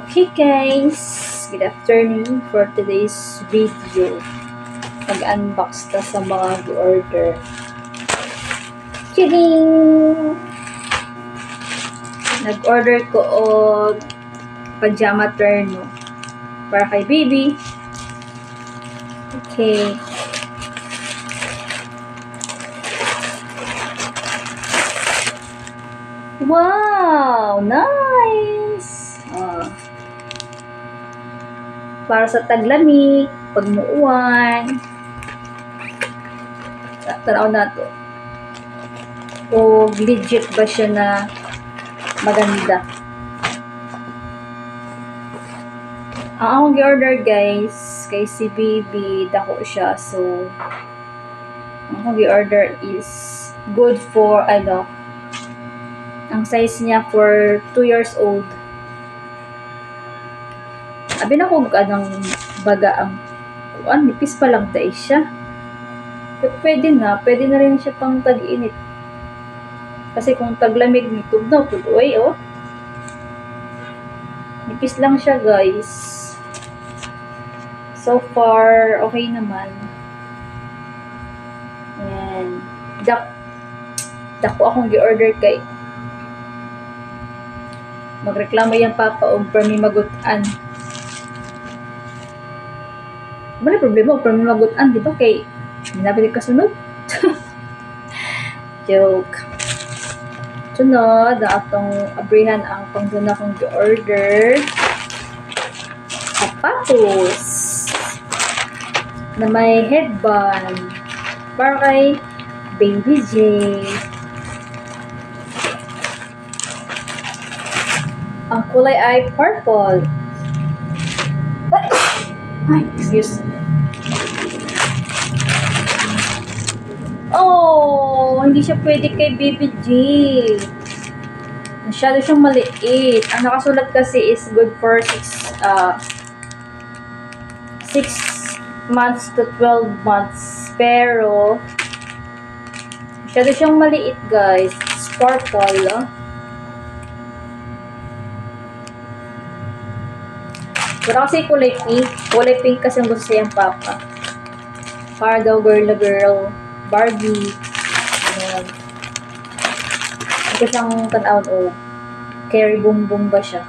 Okay guys, good afternoon for today's video. Mag-unbox na sa mga order. Kidding! Nag-order ko og pajama terno para kay baby. Okay. Wow! Nice! Para sa taglamig, pag muuwan. Tanaw na to. O legit ba siya na maganda? Ang akong gi-order guys, kay si baby, dako siya. So, ang akong gi-order is good for, ang size niya for 2 years old. Abi na kung anong baga ang nipis pa lang dahil siya. Pwede na rin siya pang tag-init. Kasi kung taglamig nito na, tuloy nipis lang siya guys. So far, okay naman. Ayan. Dako akong gi-order kay magreklamo yung papa o permi magutan. Wala problema o permi magutan, di ba? Kay minabili kasunod. Joke. Sunod, na atong abrihan ang pangduna kong gi-order. Sapatos na may headband para kay Baby J. Ang kulay ay purple. Ay, excuse. Oh, hindi siya pwede kay Baby J. Masyado siyang maliit. Ang nakasulat kasi is good for 6 months to 12 months. Pero, masyado siyang maliit guys. It's purple. Pero kasi kulay pink. Kulay pink kasi ang gusto siyang papa. Para daw girl na girl. Barbie. Ayan. Ito siyang tanaw o carry boom boom ba siya.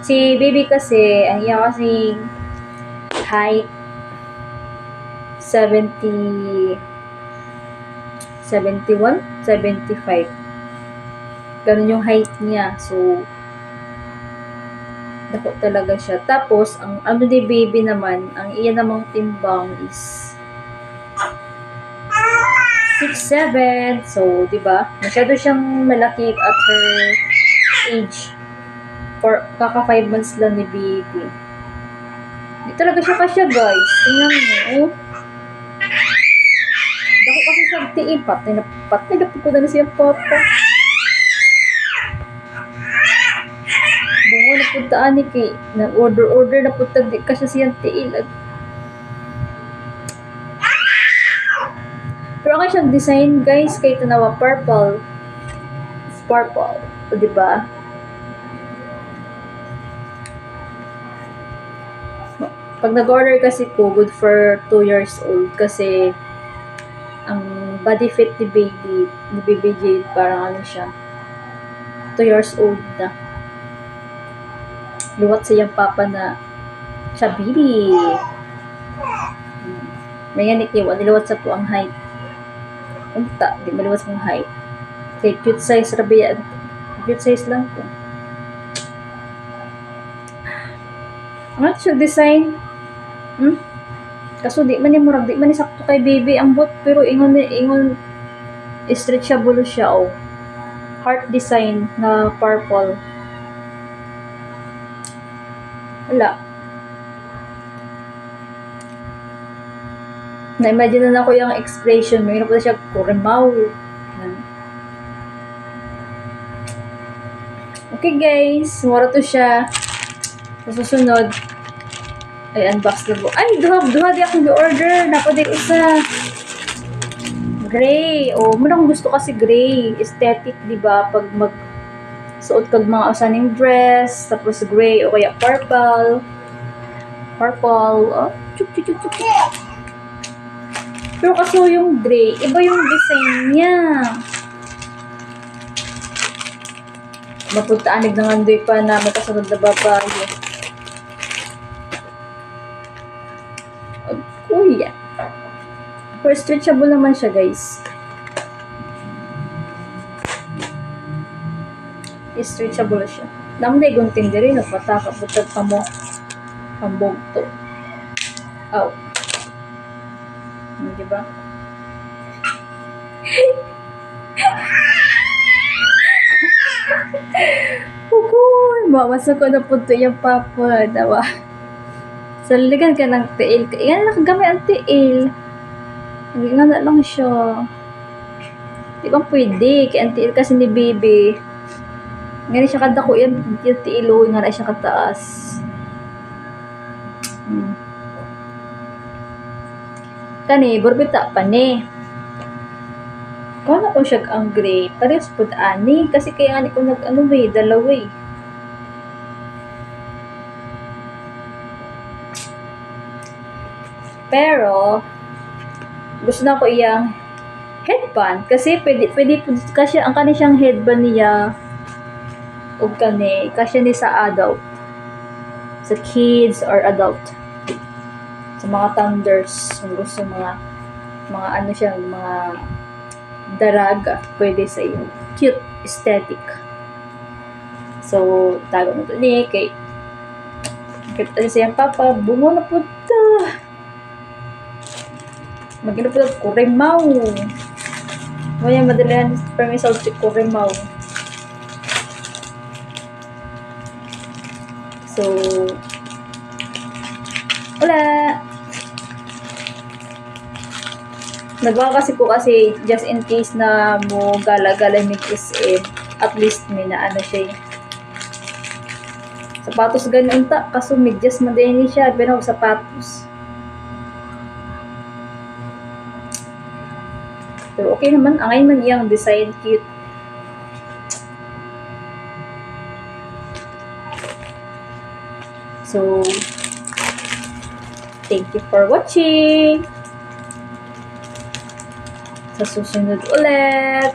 Si baby kasi, ang iya kasi height 71, 75. Ganun yung height niya. So, dako talaga siya. Tapos, ang ano ni baby naman, ang iya namang timbang is 6'7". So, di ba? Masyado siyang malaki at her age. For kaka 5 months lang ni baby. Di talaga siya kasya, guys. Tingnan mo. Dako kasi siya tiin. Patay na po na siya papa. Bungo na puntaan ni kay nag-order na puntag di kasi siyang tiil. Pero okay siyang design guys kay tanawa purple. It's purple. O diba? Pag nag-order kasi ko, good for 2 years old kasi ang body fit ni baby Jade, parang ano siya, 2 years old na. Luwat sa iyang papa na siya baby. May yan ikiwa, niluwat sa po ang height. Unta, di maliwat sa ang height. Okay, cute size, rabia. Cute size lang po. Ang ato siya design, kaso di man ni sakto kay baby ang bot, pero ingon stretchable siya heart design na purple. Wala. Na-imagine na ako yung expression mo. Yun po siya kurimaw. Okay guys, mura to siya. Sa susunod ay unbox na po. Ay, duha di akong i-order. Napo di isa. Gray. Oh, manang gusto kasi gray. Aesthetic, di ba? Pag suot kag mga usaning dress, tapos gray o kaya purple. Purple. Oh, chuk, chuk, chuk, chuk. Pero kaso yung gray, iba yung design niya. Mapunta-anig ng andoy pa na matasunod na babae. Kuya. Pero stretchable naman siya, guys. Stretchable siya. Namday gunting diri no pataka butag pa mo. Pambog to. Aw. Di ba? Ugoy, mamasok ko na po ito yung papa, dawa. So, laligan ka ng tiil. Yan, nakagamay ang tiil. Nga na lang siya. Di ba pwede? Kaya ang tiil kasi ni baby. Nga na siya kadako yan, yung tiilo. Nga na siya kataas. Kani, burbita pa ni. Kung ano ko siya ang gray, parehas po ani. Kasi kaya ani ko nag-ano dalawa eh. Pero, gusto na ko iyang headband. Kasi pwede kasi ang kani siyang headband niya o kani, kasi ni sa adult. Sa kids or adult. Sa mga thunders. Kung gusto mga ano siya, mga daraga, pwede sa iyo. Cute, aesthetic. So, tago na ito ni kay kita siyang papa, bungo na po ito. Magino po ito, kurimaw. Maya madalihan, permisaw si kurimaw. So, wala. Nagawa kasi ko kasi just in case na mo gala-gala ni SM, at least may na ano siya. Sapatos ganun ta, kaso medyas man din siya, pero sapatos. Pero okay naman, angay man iyang design, cute. So, thank you for watching. Sa susunod ulit.